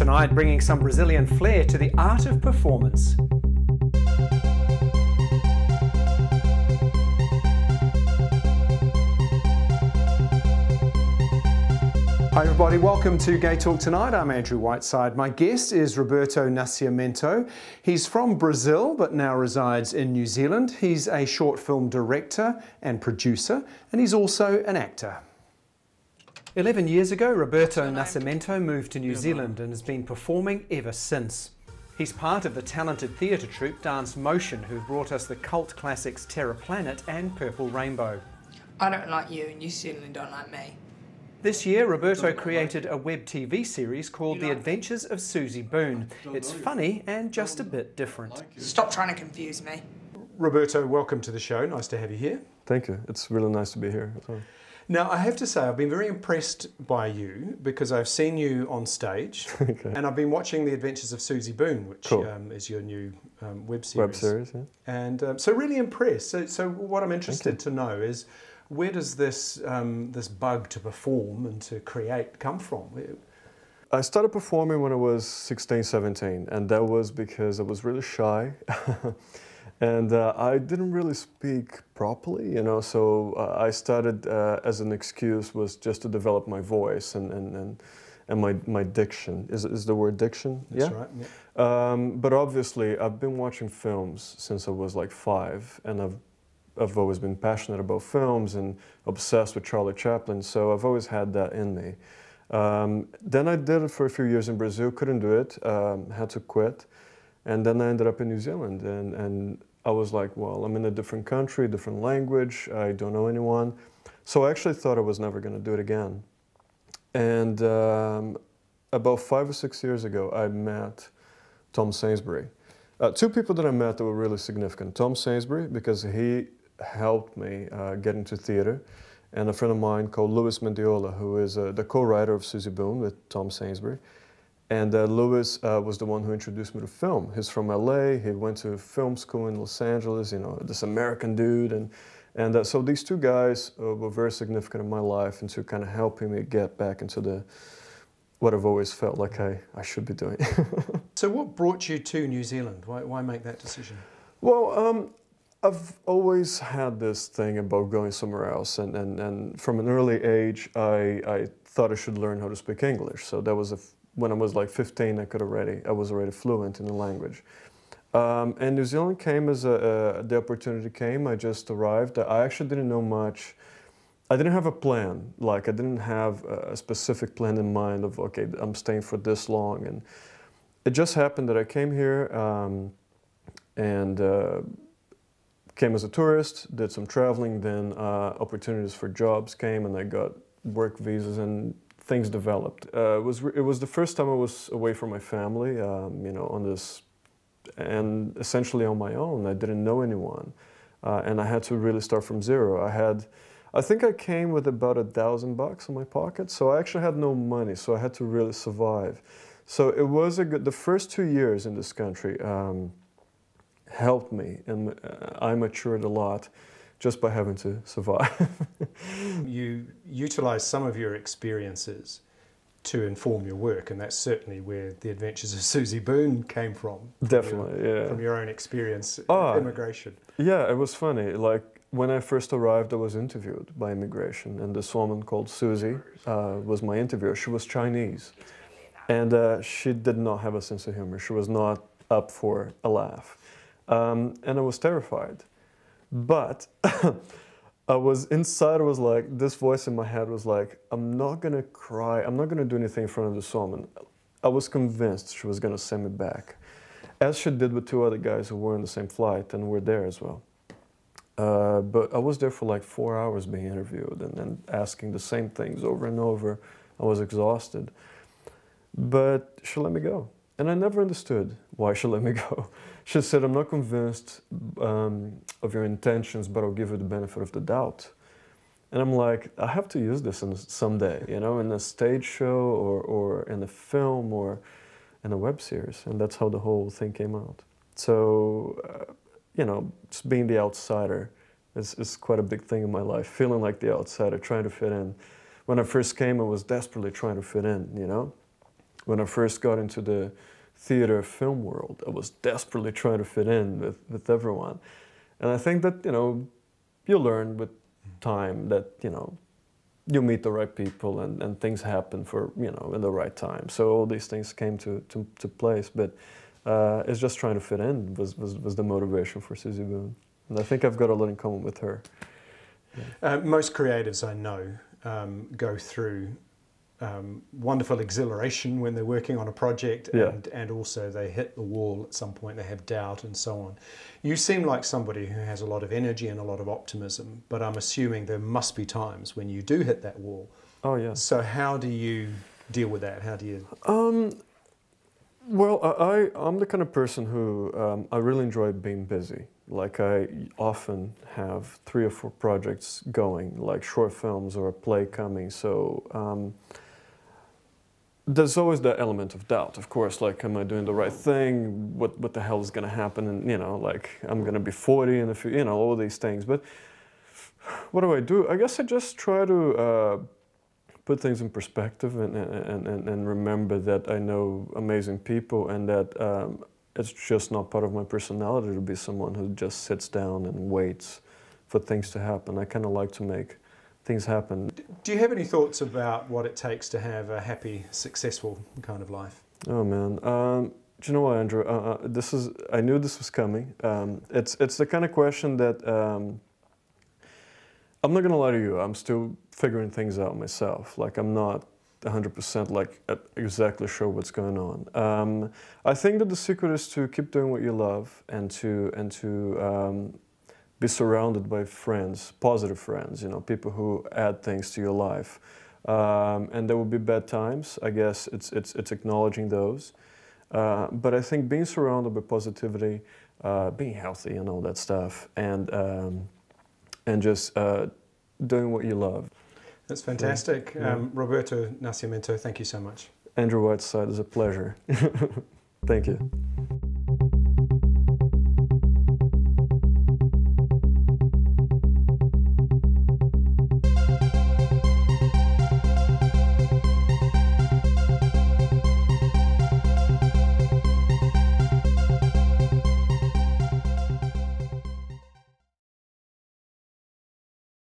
Tonight, bringing some Brazilian flair to the art of performance. Hi everybody, welcome to Gay Talk Tonight. I'm Andrew Whiteside. My guest is Roberto Nascimento. He's from Brazil but now resides in New Zealand. He's a short film director and producer, and he's also an actor. 11 years ago, Roberto Nascimento moved to New Zealand and has been performing ever since. He's part of the talented theatre troupe Dancemotion, who've brought us the cult classics Terror Planet and Purple Rainbow. I don't like you and you certainly don't like me. This year, Roberto created a web TV series called The Adventures of Suzy Boon. It's funny and just a bit different. Stop trying to confuse me. Roberto, welcome to the show. Nice to have you here. Thank you. It's really nice to be here. Now, I have to say, I've been very impressed by you because I've seen you on stage, Okay. and I've been watching The Adventures of Suzy Boon, which Cool. Is your new web series. Web series, yeah. And so really impressed. So what I'm interested to know is, where does this this bug to perform and to create come from? I started performing when I was 16, 17, and that was because I was really shy. And I didn't really speak properly, you know, so I started as an excuse was just to develop my voice and my diction. Is the word diction? That's yeah? right, yeah. But obviously, I've been watching films since I was like 5, and I've always been passionate about films and obsessed with Charlie Chaplin, so I've always had that in me. Then I did it for a few years in Brazil, couldn't do it, had to quit. And then I ended up in New Zealand, and I was like, well, I'm in a different country, different language, I don't know anyone. So I actually thought I was never going to do it again. And about 5 or 6 years ago, I met Tom Sainsbury. 2 people that I met that were really significant. Tom Sainsbury, because he helped me get into theater, and a friend of mine called Louis Mendiola, who is the co-writer of Suzy Boon with Tom Sainsbury. And Louis was the one who introduced me to film. He's from LA, he went to film school in Los Angeles, you know, this American dude. And so these 2 guys were very significant in my life into kind of helping me get back into what I've always felt like I should be doing. So what brought you to New Zealand? Why make that decision? Well, I've always had this thing about going somewhere else. And from an early age, I thought I should learn how to speak English. So that was when I was like 15, I was already fluent in the language. And New Zealand came as the opportunity came. I just arrived. I actually didn't know much. I didn't have a plan. Like I didn't have a specific plan in mind of, okay, I'm staying for this long. And it just happened that I came here and came as a tourist, did some traveling, then opportunities for jobs came, and I got work visas and things developed. It was the first time I was away from my family, you know, on this, and essentially on my own. I didn't know anyone, and I had to really start from zero. I think I came with about $1,000 in my pocket, so I actually had no money, so I had to really survive. So it was the first 2 years in this country helped me, and I matured a lot just by having to survive. You utilize some of your experiences to inform your work, and that's certainly where The Adventures of Suzy Boon came from. Definitely, yeah. From your own experience, immigration. Yeah, it was funny. Like, when I first arrived, I was interviewed by immigration, and this woman called Suzy was my interviewer. She was Chinese, and she did not have a sense of humor. She was not up for a laugh. And I was terrified. But I was like, this voice in my head was like, I'm not gonna cry, I'm not gonna do anything in front of this woman. I was convinced she was gonna send me back, as she did with 2 other guys who were on the same flight and were there as well. But I was there for like 4 hours being interviewed and asking the same things over and over. I was exhausted. But she let me go. And I never understood why she let me go. She said, I'm not convinced of your intentions, but I'll give you the benefit of the doubt. And I'm like, I have to use this someday, you know, in a stage show or in a film or in a web series. And that's how the whole thing came out. So, you know, just being the outsider is quite a big thing in my life. Feeling like the outsider, trying to fit in. When I first came, I was desperately trying to fit in, you know. when I first got into the theater film world, I was desperately trying to fit in with everyone. And I think that, you know, you learn with time that, you know, you meet the right people and things happen for, you know, in the right time. So all these things came to place, but it's just trying to fit in was the motivation for Suzy Boon. And I think I've got a lot in common with her. Yeah. Most creatives I know go through wonderful exhilaration when they're working on a project, and also they hit the wall at some point, they have doubt and so on. You seem like somebody who has a lot of energy and a lot of optimism, but I'm assuming there must be times when you do hit that wall. Oh, yeah. So how do you deal with that? How do you... Well, I'm the kind of person who I really enjoy being busy. Like, I often have 3 or 4 projects going, like short films or a play coming. So there's always that element of doubt, of course. Like, am I doing the right thing? What the hell is going to happen? And, you know, like, I'm going to be 40 in a few, you know, all these things. But what do? I guess I just try to put things in perspective and remember that I know amazing people, and that it's just not part of my personality to be someone who just sits down and waits for things to happen. I kind of like to make things happen. Do you have any thoughts about what it takes to have a happy, successful kind of life? Oh man, do you know what, Andrew? I knew this was coming. It's the kind of question that I'm not gonna lie to you. I'm still figuring things out myself. Like, I'm not 100% like exactly sure what's going on. I think that the secret is to keep doing what you love, and to be surrounded by friends, positive friends. You know, people who add things to your life. And there will be bad times. I guess it's acknowledging those. But I think being surrounded by positivity, being healthy, and all that stuff, and just doing what you love. That's fantastic. Yeah. Roberto Nascimento, thank you so much. Andrew Whiteside, is a pleasure. Thank you.